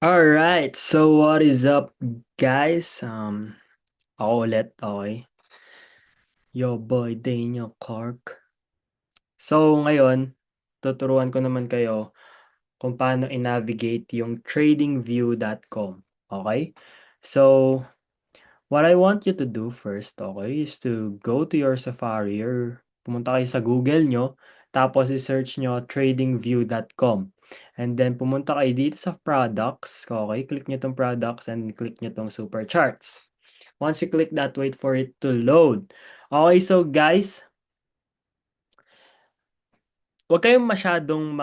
Alright, so what is up guys? Ako ulit, okay? Yo boy, Daniel Clark. So ngayon, tuturuan ko naman kayo kung paano i-navigate yung tradingview.com. Okay? So, what I want you to do first, okay, is to go to your Safari or pumunta kayo sa Google nyo, tapos i-search nyo tradingview.com. And then pumunta kayo dito sa products, okay, click nyo tong products and click nyo tong super charts. Once you click that, wait for it to load. Okay, so guys, huwag kayong masyadong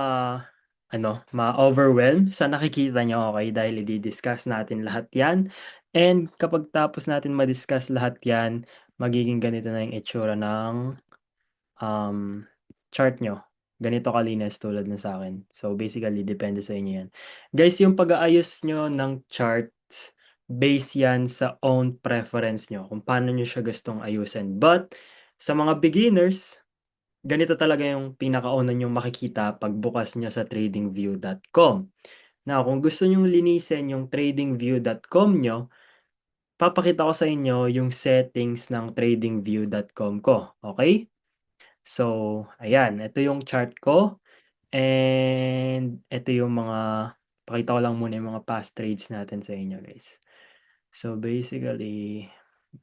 ma-overwhelm sa nakikita nyo, okay? Dahil i-discuss natin lahat yan. And kapag tapos natin ma-discuss lahat yan, magiging ganito na yung itsura ng um, chart nyo. Ganito kalinis tulad na sa akin. So basically, depende sa inyo yan. Guys, yung pag-aayos nyo ng charts, base yan sa own preference nyo, kung paano nyo siya gustong ayusin. But, sa mga beginners, ganito talaga yung pinakauna nyong makikita pag bukas nyo sa tradingview.com. Now, kung gusto nyong linisin yung tradingview.com nyo, papakita ko sa inyo yung settings ng tradingview.com ko. Okay? So, ayan. Ito yung chart ko. And ito yung pakita ko lang muna yung mga past trades natin sa inyo, guys. So, basically,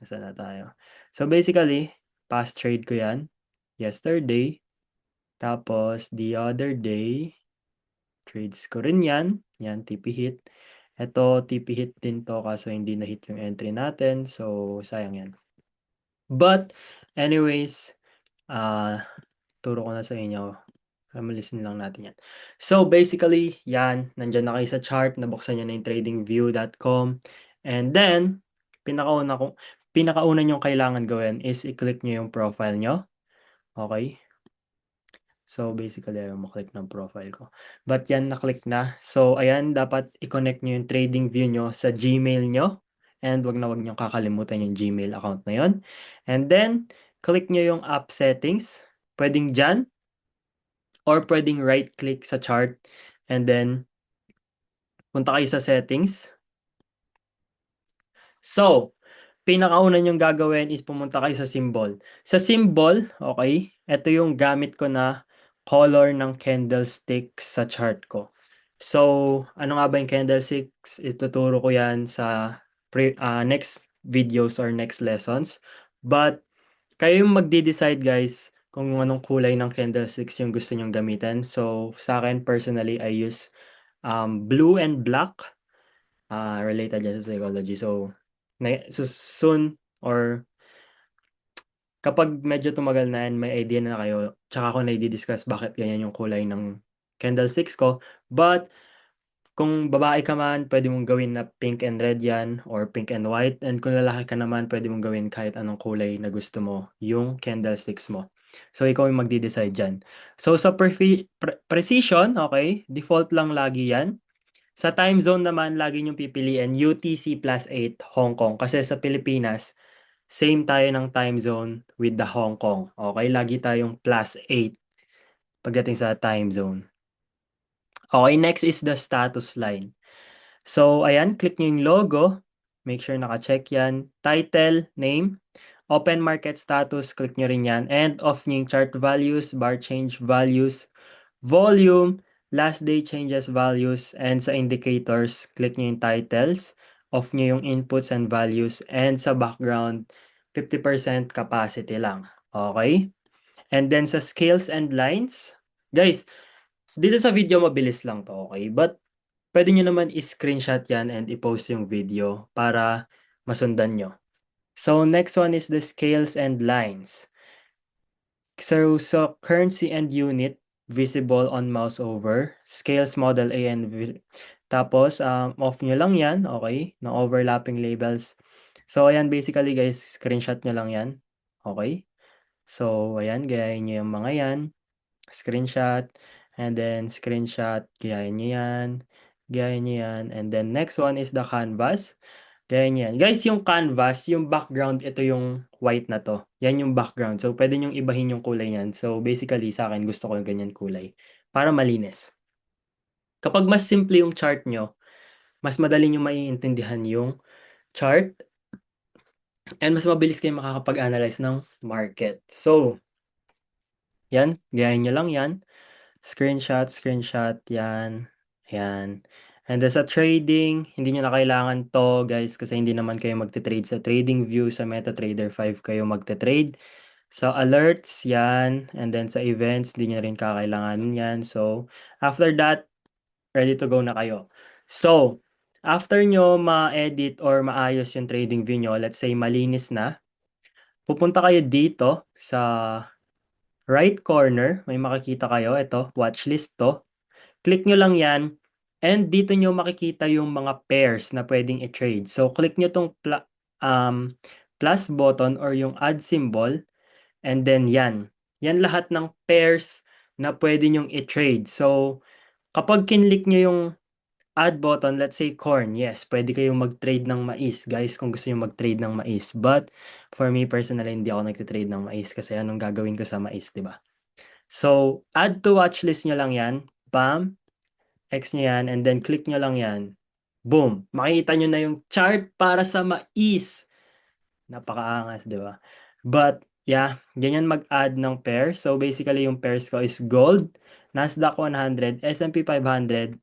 nasa na tayo? So, basically, past trade ko yan. Yesterday. Tapos, the other day, trades ko rin yan. Yan, TP hit. Ito, TP hit din to kaso hindi na hit yung entry natin. So, sayang yan. But, anyways, turo ko na sa inyo. Listen lang natin yan. So, basically, yan. Nandyan na kayo sa chart. Nabuksan nyo na yung tradingview.com. And then, pinakauna nyong kailangan gawin is i-click nyo yung profile nyo. Okay? So, basically, ayaw maklik ng profile ko. But yan, naklik na. So, ayan, dapat i-connect nyo yung trading view nyo sa Gmail nyo. And wag nyo kakalimutan yung Gmail account na yon. And then, click nyo yung app settings. Pwedeng dyan. Or pwedeng right-click sa chart. And then, punta kayo sa settings. So, pinakauna nyong gagawin is pumunta kayo sa symbol. Sa symbol, okay, ito yung gamit ko na color ng candlestick sa chart ko. So, ano nga ba yung candlesticks? Ituturo ko yan sa next videos or next lessons. But, kayo yung magde-decide guys kung anong kulay ng candlesticks yung gusto nyong gamitin. So, sa akin personally, I use blue and black. Related dyan sa psychology. So, soon or kapag medyo tumagal na and may idea na kayo, tsaka ako na i-discuss bakit ganyan yung kulay ng candlesticks ko. But, kung babae ka man, pwede mong gawin na pink and red yan or pink and white. And kung lalaki ka naman, pwede mong gawin kahit anong kulay na gusto mo yung candlesticks mo. So, ikaw yung magde-decide dyan. So, sa precision, okay, default lang lagi yan. Sa time zone naman, lagi niyong pipiliin UTC +8 Hong Kong. Kasi sa Pilipinas, same tayo ng time zone with the Hong Kong. Okay, lagi tayong +8 pagdating sa time zone. Okay, next is the status line. So, ayan, click niyo yung logo. Make sure naka-check yan. Title, name, open market status, click niyo rin yan. And off niyo yung chart values, bar change values, volume, last day changes values, and sa indicators, click nyo yung titles, off nyo yung inputs and values, and sa background, 50% capacity lang. Okay? And then sa scales and lines, guys, dito sa video mabilis lang to, okay? But pwede nyo naman i-screenshot yan and i-post yung video para masundan nyo. So next one is the scales and lines. So currency and unit visible on mouse over. Scales model A and tapos off nyo lang yan, okay? No overlapping labels. So ayan basically guys, screenshot nyo lang yan. Okay? So ayan, gayahin nyo yung mga yan. Screenshot and then screenshot, gayahin nyo yan. Gayahin nyo yan. And then next one is the canvas. Ganyan. Guys, yung canvas, yung background, ito yung white na to. Yan yung background. So, pwede nyong ibahin yung kulay niyan. So, basically, sa akin, gusto ko yung ganyan kulay. Para malinis. Kapag mas simple yung chart nyo, mas madali nyo maiintindihan yung chart and mas mabilis kayo makakapag-analyze ng market. So, yan, gayahin nyo lang yan. Screenshot, screenshot, yan. Yan. And then sa trading, hindi nyo na kailangan to, guys, kasi hindi naman kayo magte-trade sa TradingView, sa MetaTrader 5 kayo magte-trade. Sa alerts, yan. And then sa events, hindi nyo rin kakailanganin yan. So, after that, ready to go na kayo. So, after nyo ma-edit or maayos yung TradingView nyo, let's say malinis na, pupunta kayo dito sa right corner, may makikita kayo, ito, watchlist to. Click nyo lang yan, and dito nyo makikita yung mga pairs na pwedeng i-trade. So, click nyo tong plus button or yung add symbol, and then yan. Yan lahat ng pairs na pwede nyong i-trade. So, kapag kinlik nyo yung add button, let's say corn, yes, pwede kayong mag-trade ng mais, guys, kung gusto nyo mag-trade ng mais. But, for me personally, hindi ako nagtitrade ng mais kasi anong gagawin ko sa mais, di ba? So, add to watchlist nyo lang yan. Bam! X nyo yan, and then click nyo lang yan. Boom! Makikita nyo na yung chart para sa mais. Napakaangas, di ba? But, yeah, ganyan mag-add ng pair. So, basically, yung pairs ko is gold, Nasdaq 100, S&P 500,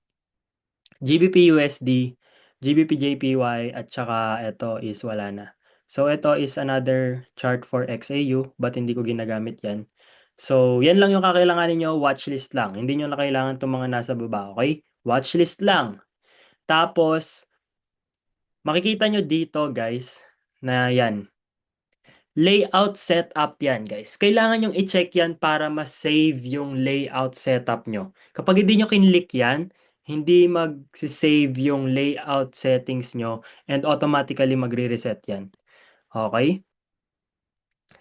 GBP USD, GBP JPY, at saka ito is wala na. So, ito is another chart for XAU, but hindi ko ginagamit yan. So, yan lang yung kakailanganin nyo, watchlist lang. Hindi nyo na kailangan itong mga nasa baba, okay? Watchlist lang. Tapos, makikita nyo dito, guys, na yan. Layout setup yan, guys. Kailangan yung i-check yan para ma-save yung layout setup nyo. Kapag hindi nyo kinlik yan, hindi mag-save yung layout settings nyo and automatically magre-reset yan. Okay?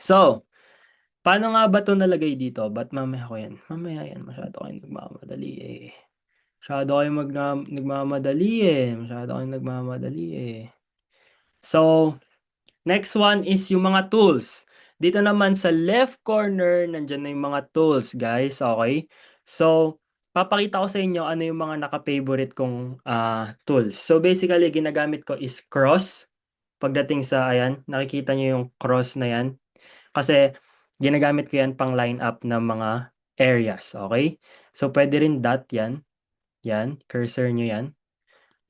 So, paano nga ba ito nalagay dito? Ba't mamaya ko yan? Mamaya yan. Masyado kayo nagmamadali eh. Masyado kayo nagmamadali eh. Masyado kayo nagmamadali eh. So, next one is yung mga tools. Dito naman sa left corner, nandyan na yung mga tools, guys. Okay? So, papakita ko sa inyo ano yung mga naka-favorite kong tools. So, basically, ginagamit ko is cross. Pagdating sa, ayan, nakikita nyo yung cross na yan. Kasi, ginagamit ko yan pang line up ng mga areas. Okay? So, pwede rin dot yan. Yan, cursor nyo yan.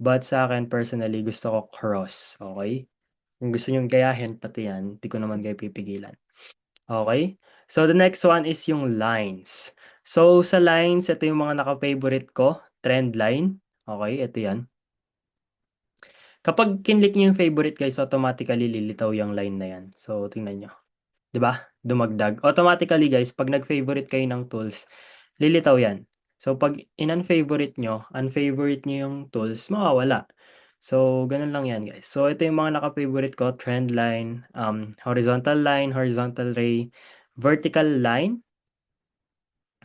But sa akin, personally, gusto ko cross. Okay? Kung gusto nyong gayahin, pati yan, di ko naman kayo pipigilan. Okay? So, the next one is yung lines. So, sa lines, ito yung mga naka-favorite ko. Trend line. Okay, ito yan. Kapag kinlik nyo yung favorite, guys, automatically lilitaw yung line na yan. So, tingnan nyo. 'Di ba? Dumagdag. Automatically, guys, pag nag-favorite kayo ng tools, lilitaw yan. So, pag in-unfavorite nyo, unfavorite nyo yung tools, mawawala. So, ganun lang yan, guys. So, ito yung mga naka-favorite ko. Trend line, horizontal line, horizontal ray, vertical line.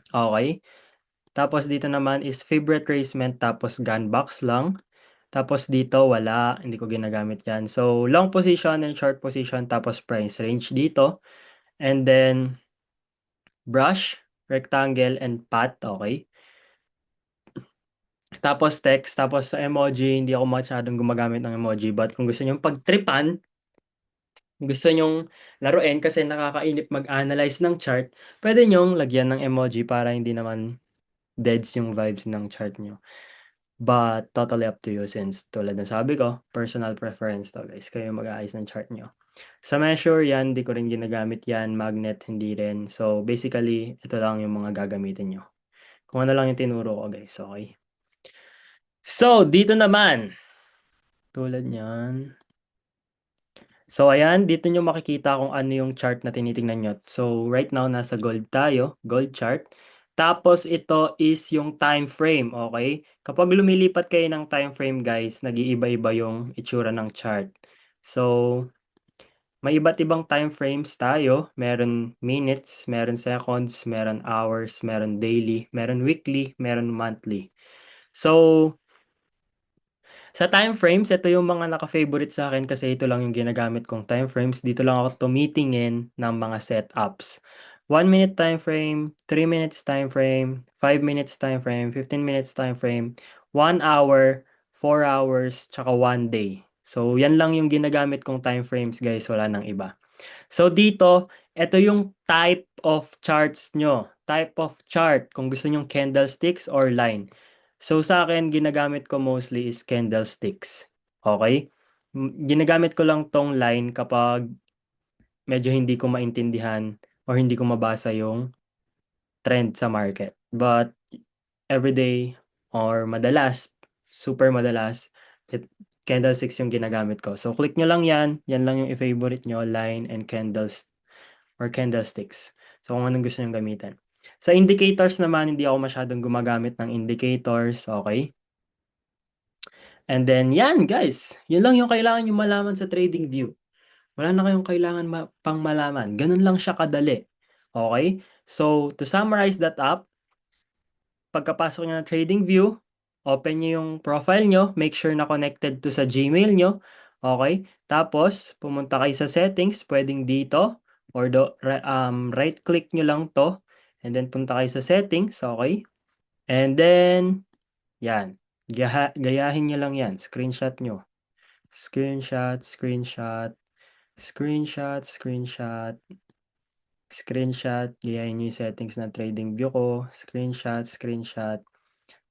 Okay. Tapos, dito naman is favorite tracement, tapos gun box lang. Tapos, dito, wala. Hindi ko ginagamit yan. So, long position and short position, tapos price range dito. And then, brush, rectangle, and path, okay? Tapos text, tapos sa emoji, hindi ako masyadong gumagamit ng emoji. But kung gusto nyo pagtripan, gusto nyong laruin kasi nakakainip mag-analyze ng chart, pwede nyong lagyan ng emoji para hindi naman deads yung vibes ng chart nyo. But totally up to you since tulad ng sabi ko, personal preference to guys. Kayo mag-aayos ng chart nyo. Sa measure yan, di ko rin ginagamit yan. Magnet, hindi rin. So basically, ito lang yung mga gagamitin nyo. Kung ano lang yung tinuro ko guys, okay? So, dito naman, tulad niyan. So, ayan, dito nyo makikita kung ano yung chart na tinitingnan nyo. So, right now, nasa gold tayo, gold chart. Tapos, ito is yung time frame, okay? Kapag lumilipat kayo ng time frame, guys, nag-iiba-iba yung itsura ng chart. So, may iba't ibang time frames tayo. Meron minutes, meron seconds, meron hours, meron daily, meron weekly, meron monthly. So, sa time frames, ito yung mga naka-favorite sa akin kasi ito lang yung ginagamit kong time frames. Dito lang ako tumitingin ng mga setups. 1 minute time frame, 3 minutes time frame, 5 minutes time frame, 15 minutes time frame, 1 hour, 4 hours, tsaka 1 day. So, yan lang yung ginagamit kong time frames guys, wala nang iba. So, dito, ito yung type of charts nyo. Type of chart, kung gusto nyong candlesticks or line. So, sa akin, ginagamit ko mostly is candlesticks. Okay? Ginagamit ko lang tong line kapag medyo hindi ko maintindihan or hindi ko mabasa yung trend sa market. But everyday or madalas, super madalas, candlesticks yung ginagamit ko. So click nyo lang yan. Yan lang yung i-favorite nyo, line and candles or candlesticks. So kung anong gusto nyo gamitin. Sa indicators naman, hindi ako masyadong gumagamit ng indicators. Okay? And then, yan guys. Yun lang yung kailangan nyo malaman sa trading view. Wala na kayong kailangan pang malaman. Ganun lang siya kadali. Okay? So, to summarize that up, pagkapasok nyo ng TradingView, open nyo yung profile nyo, make sure na connected to sa Gmail nyo. Okay? Tapos, pumunta kayo sa settings, pwedeng dito, or right-click nyo lang to, and then punta kayo sa settings, okay? And then, yan. Gayahin nyo lang yan. Screenshot nyo. Screenshot, screenshot, screenshot, screenshot, screenshot, gayahin nyo yung settings ng trading view ko, screenshot, screenshot,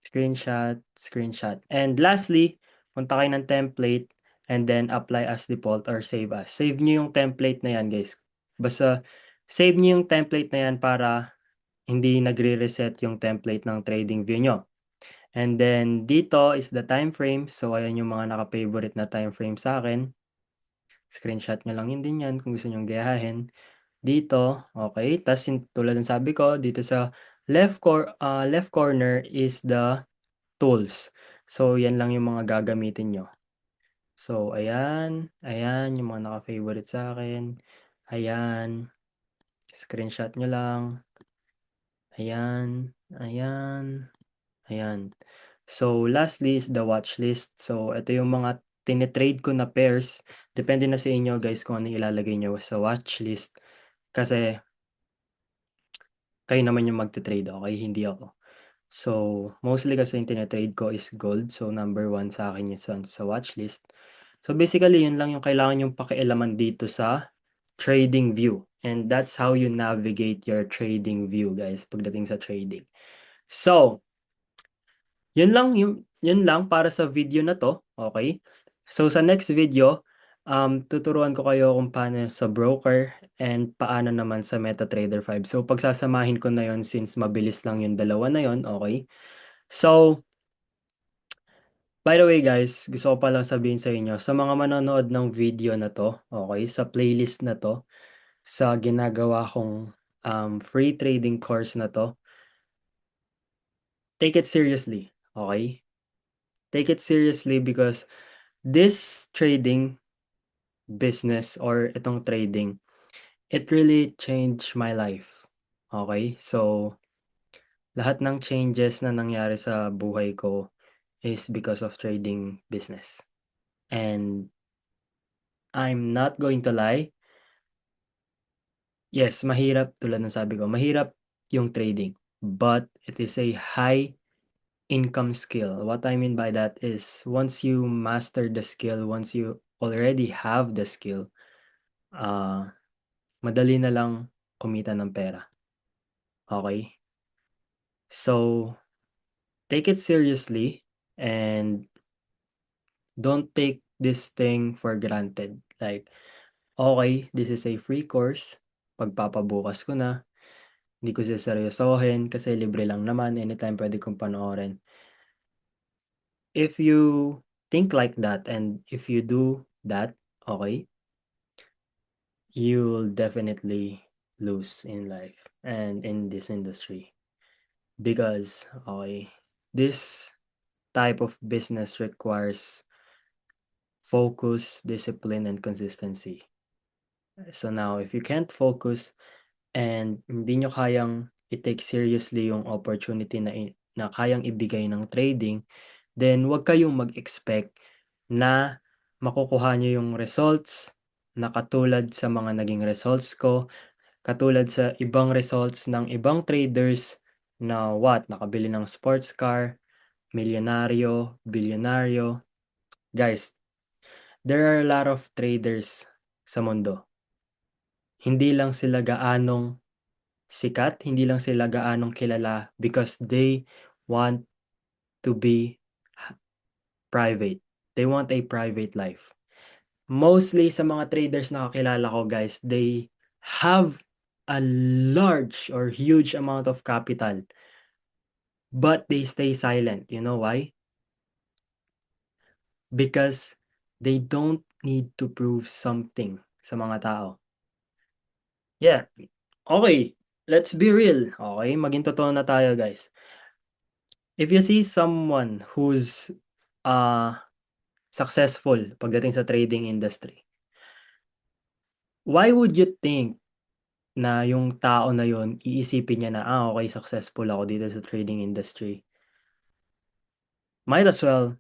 screenshot, screenshot. And lastly, punta kayo ng template and then apply as default or save as. Save nyo yung template na yan guys. Basta save nyo yung template na yan para hindi nagre-reset yung template ng trading view nyo. And then dito is the time frame. So ayan yung mga naka-favorite na time frame sa akin. Screenshot nyo lang yun din yan kung gusto nyo gayahin. Dito, okay. Tapos tulad ng sabi ko, dito sa left corner is the tools. So, yan lang yung mga gagamitin nyo. So, ayan. Ayan, yung mga naka-favorite sa akin. Ayan. Screenshot nyo lang. Ayan. Ayan. Ayan. So, lastly is the watch list. So, ito yung mga tinitrade ko na pairs. Depende na sa inyo guys kung ano ilalagay nyo sa watch list. Kasi, kayo naman yung magte-trade, okay? Hindi ako. So, mostly kasi yung tinatrade ko is gold. So, number 1 sa akin yun sa watch list. So, basically, yun lang yung kailangan yung pakialaman dito sa trading view. And that's how you navigate your trading view, guys, pagdating sa trading. So, yun lang para sa video na to, okay? So, sa next video, tuturuan ko kayo kung paano sa broker and paano naman sa MetaTrader 5. So, pagsasamahin ko na yon since mabilis lang yung dalawa na yon, okay? So, by the way guys, gusto ko pala sabihin sa inyo, sa mga manonood ng video na to, okay, sa playlist na to, sa ginagawa kong free trading course na to, take it seriously, okay? Take it seriously because this trading business or itong trading, it really changed my life. Okay? So, lahat ng changes na nangyari sa buhay ko is because of trading business. And I'm not going to lie, yes, mahirap tulad ng sabi ko, mahirap yung trading. But it is a high income skill. What I mean by that is once you master the skill, once you already have the skill, madali na lang kumita ng pera. Okay? So, take it seriously and don't take this thing for granted. Like, okay, this is a free course. Pagpapabukas ko na. Hindi ko seseryosohin kasi libre lang naman. Anytime pwede kong panoorin. If you think like that and if you do that, okay, you'll definitely lose in life and in this industry. Because, okay, this type of business requires focus, discipline, and consistency. So now, if you can't focus and hindi nyo kayang i-take seriously yung opportunity na kayang ibigay ng trading, then wag kayong mag-expect na makukuha nyo yung results na katulad sa mga naging results ko, katulad sa ibang results ng ibang traders na nakabili ng sports car, milyonaryo, bilyonaryo. Guys, there are a lot of traders sa mundo. Hindi lang sila gaanong sikat, hindi lang sila gaanong kilala because they want to be private. They want a private life. Mostly sa mga traders na kakilala ko, guys, they have a large or huge amount of capital, but they stay silent. You know why? Because they don't need to prove something sa mga tao. Yeah. Okay, let's be real. Okay, maging totoo na tayo, guys. If you see someone who's uh successful pagdating sa trading industry, why would you think na yung tao na yun iisipin niya na, okay, successful ako dito sa trading industry. Might as well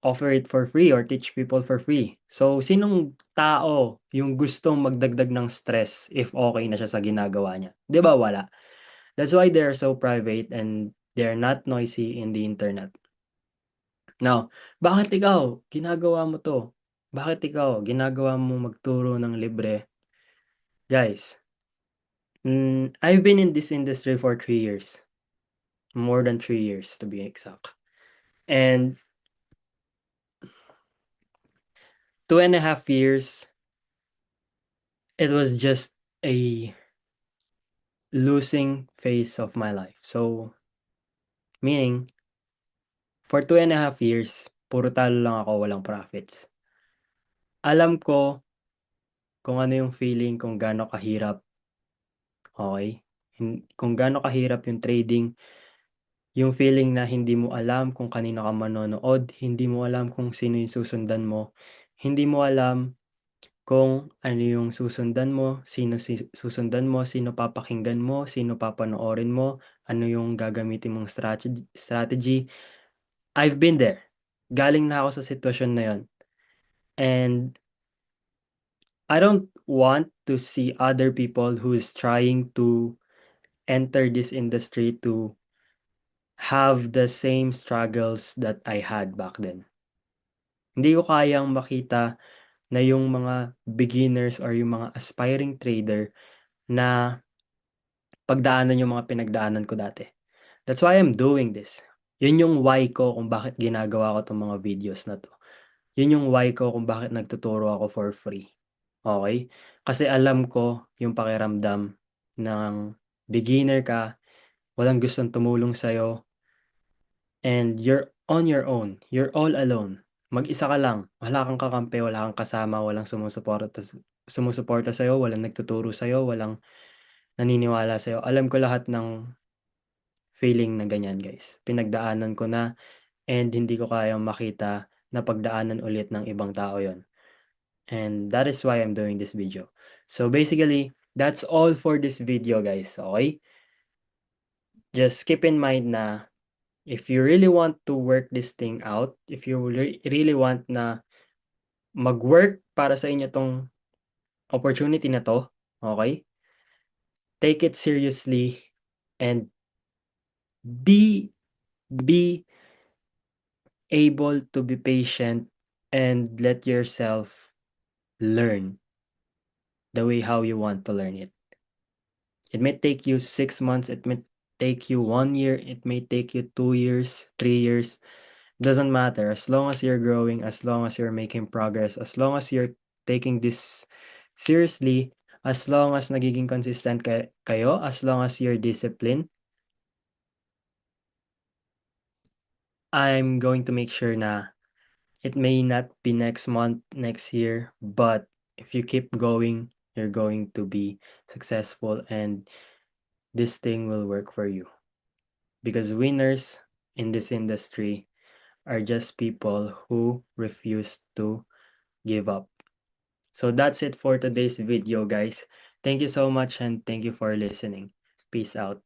offer it for free or teach people for free. So, sinong tao yung gustong magdagdag ng stress if okay na siya sa ginagawa niya? 'Di ba wala? That's why they're so private and they're not noisy in the internet. Now, bakit ikaw ginagawa mo 'to? Bakit ikaw ginagawa mo magturo ng libre? Guys, I've been in this industry for 3 years. More than 3 years to be exact. And 2.5 years, it was just a losing phase of my life. So, meaning, for 2.5 years, puro talo lang ako, walang profits. Alam ko kung ano yung feeling, kung gaano kahirap, okay? Kung gaano kahirap yung trading, yung feeling na hindi mo alam kung kanino ka manonood, hindi mo alam kung sino yung susundan mo, hindi mo alam kung ano yung susundan mo, sino susundan mo, sino papakinggan mo, sino papanoorin mo, ano yung gagamitin mong strategy. I've been there. Galing na ako sa sitwasyon na yun. And I don't want to see other people who's trying to enter this industry to have the same struggles that I had back then. Hindi ko kayang makita na yung mga beginners or yung mga aspiring trader na pagdaanan yung mga pinagdaanan ko dati. That's why I'm doing this. Yun yung why ko kung bakit ginagawa ko 'tong mga videos na 'to. Yun yung why ko kung bakit nagtuturo ako for free, okey? Kasi alam ko yung pakiramdam ng beginner ka, walang gustong tumulong sa'yo, and you're on your own, you're all alone. Mag-isa ka lang, wala kang kakampi, wala kang kasama, walang sumusuporta sa'yo, walang nagtuturo sa'yo, walang naniniwala sa'yo. Alam ko lahat ng feeling na ganyan, guys. Pinagdaanan ko na and hindi ko kayang makita na pagdaanan ulit ng ibang tao yon. And that is why I'm doing this video. So basically, that's all for this video, guys. Okay? Just keep in mind na if you really want to work this thing out, if you really want na mag-work para sa inyo tong opportunity na to, okay? Take it seriously and be be able to be patient and let yourself learn the way how you want to learn it. It may take you 6 months, it may take you 1 year, it may take you 2 years, 3 years. Doesn't matter. As long as you're growing, as long as you're making progress, as long as you're taking this seriously, as long as nagiging consistent kayo, as long as you're disciplined, I'm going to make sure na it may not be next month, next year, but if you keep going, you're going to be successful and this thing will work for you. Because winners in this industry are just people who refuse to give up. So that's it for today's video, guys. Thank you so much and thank you for listening. Peace out.